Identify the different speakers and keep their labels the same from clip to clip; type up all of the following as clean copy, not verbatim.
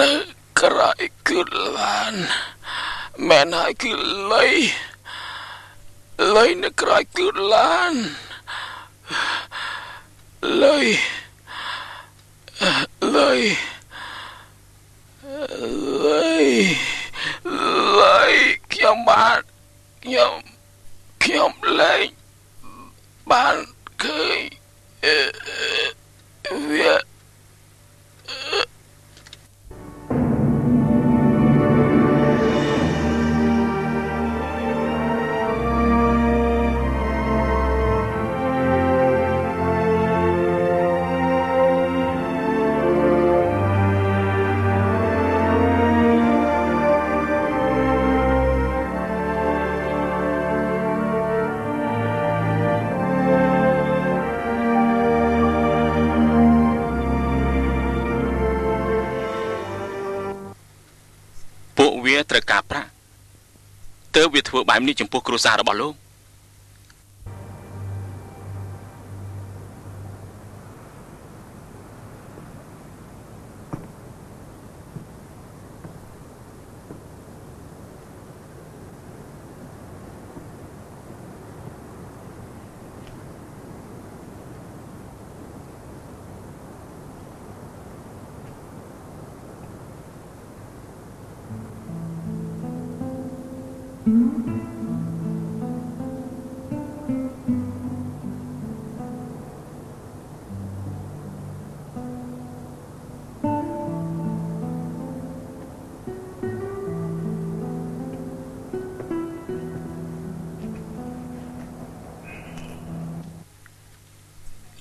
Speaker 1: នៅក្រោយគឺឡានមែនហើយគឺលុយនៅក្រោយគឺឡានលុយខ្ញុំបានខ្ញុំលែងបានឃើញវា ត្រូវការប្រាក់ទើបវាធ្វើបែបនេះចំពោះគ្រួសាររបស់លោក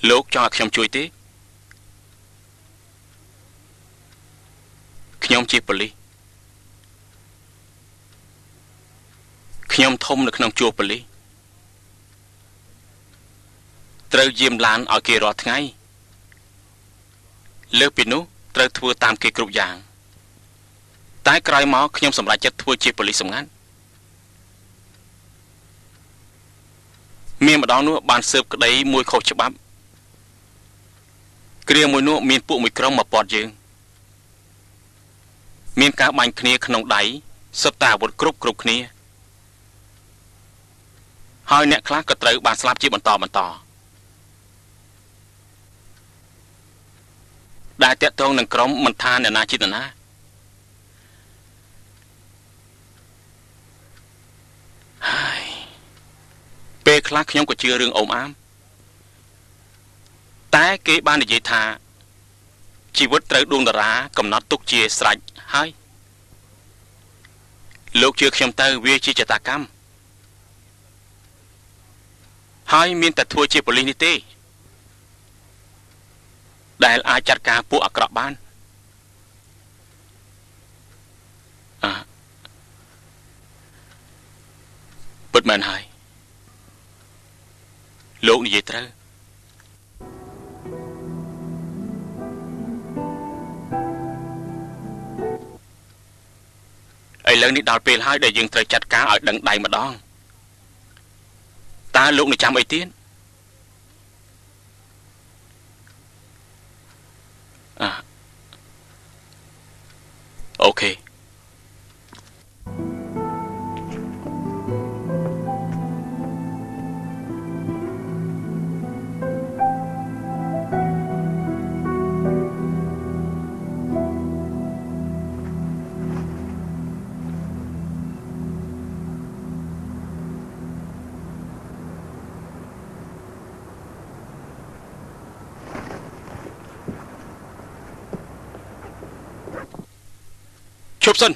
Speaker 1: លោកចង់ឲ្យខ្ញុំជួយទេខ្ញុំជាប៉ូលីសខ្ញុំធំនៅក្នុងជួរប៉ូលីសត្រូវយាមឡានឲ្យគេរាល់ថ្ងៃលើសពីនោះត្រូវធ្វើតាមគេគ្រប់យ៉ាងតែក្រោយមកខ្ញុំសម្រេចចិត្តធ្វើជាប៉ូលីសសម្ងាត់មានម្ដងនោះបានស៊ើបក្តីមួយខុសច្បាប់គ្រាមួយនោះមានពួកមួយក្រុមមកព័ទ្ធយើងមានការបាញ់គ្នាក្នុងដៃសុទ្ធតែអាវុធគ្រប់គ្នាហើយអ្នកខ្លះក៏ត្រូវបានស្លាប់ជាបន្តដែលតាក់ទងនឹងក្រុមមិនថាអ្នកណាជានរណាហើយពេលខ្លះខ្ញុំក៏ជឿរឿងអូមអាមតែគេបាននិយាយថាជីវិតត្រូវដួងតារាកំណត់ទុកជាស្រេចហើយលោកជឿខ្ញុំទៅវាជាចតាកម្មហើយមានតែធ្វើជាប៉ូលីសនេះទេដែលអាចចាត់ការពួកអាក្រក់បានពិតមែនហើយលោកនិយាយត្រូវឥឡូវនេះដល់ពេលហើយដែលយើងត្រូវចាត់ការឲ្យដឹងដៃម្ដងតើលោកនឹងចាំអីទៀតអូខេជប់សិន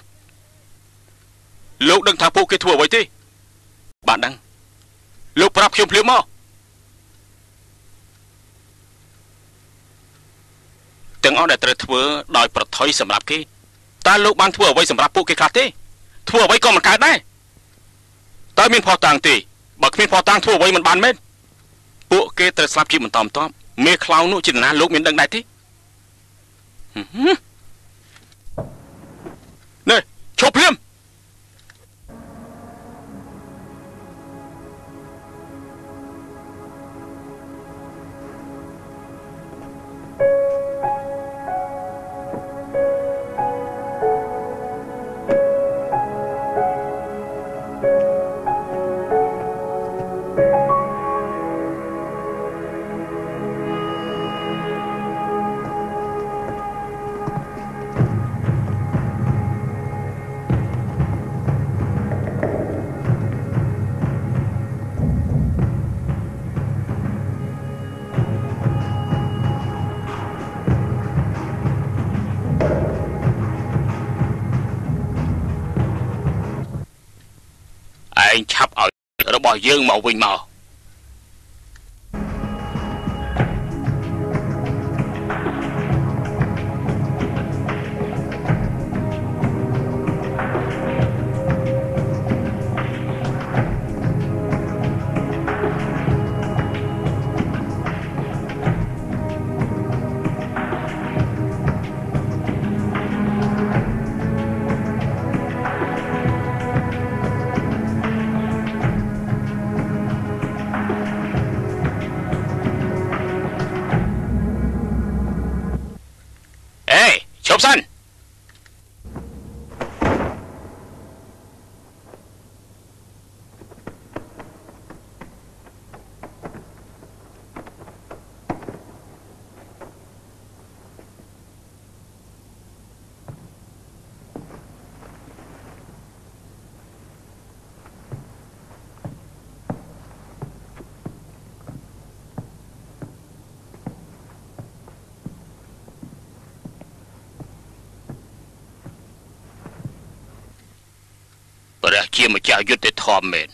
Speaker 1: លោកដឹងថាពួកគេធ្វើអ្វីទេបានដឹងលោកប្រាប់ខ្ញុំភ្លាមមកទាំងអស់ដែលត្រូវធ្វើដោយប្រថុយសម្រាប់គេតើលោកបានធ្វើអ្វីសម្រាប់ពួកគេខ្លះទេធ្វើអ្វីក៏មិនកើតដែរតើមានផុសតាងទេបើគ្មានផុសតាងធ្វើអ្វីមិនបានមែនពួកគេត្រូវស្លាប់ជាបន្តមេខ្លោងនោះជាណាលោកមានដឹងដែរទេនេះឈប់ភ្លាម ឯងឆាប់ឲ្យរបស់យើងមកវិញមកឈប់សិនព្រះជាម្ចាស់យុត្តិធម៌មែន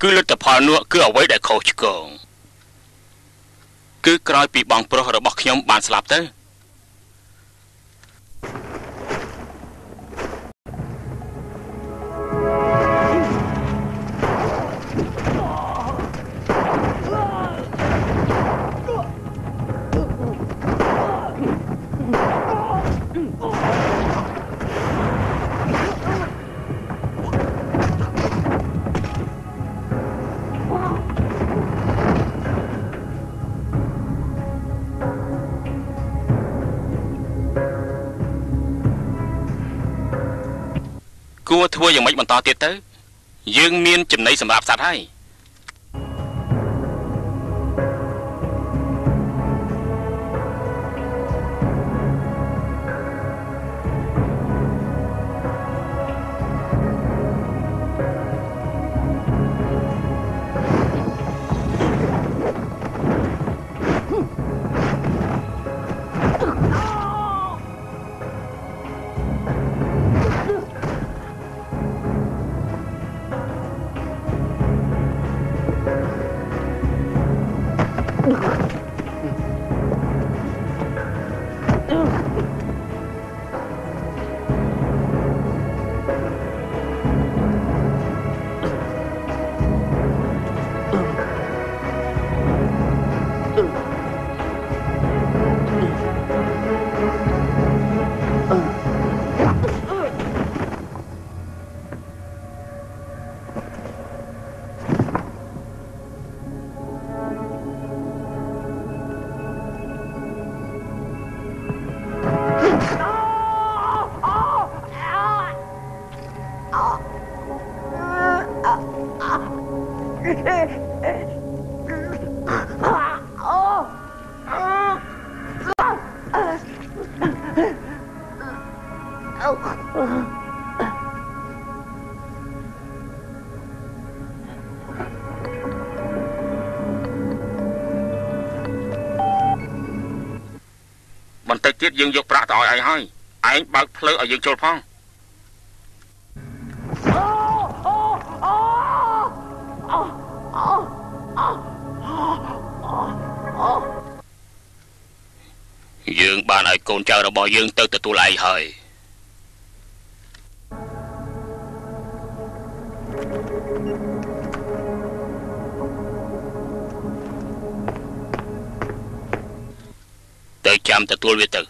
Speaker 1: គឺលទ្ធផលនោះគឺអ្វីដែលខុសឆ្គងគឺក្រោយពីបងប្រុសរបស់ខ្ញុំបានស្លាប់ទៅគួរធ្វើយ៉ាងម៉េចបន្តទៀតទៅយើងមានចំណីសម្រាប់សត្វហើយបន្តិចទៀតយើងយកប្រាក់ទៅឲ្យឯងហើយឯងបើកផ្លូវឲ្យយើងចូលផងយើងបានឲ្យកូនចៅរបស់យើងទៅទទួលឯងហើយទៅចាំទទួលវាទៅ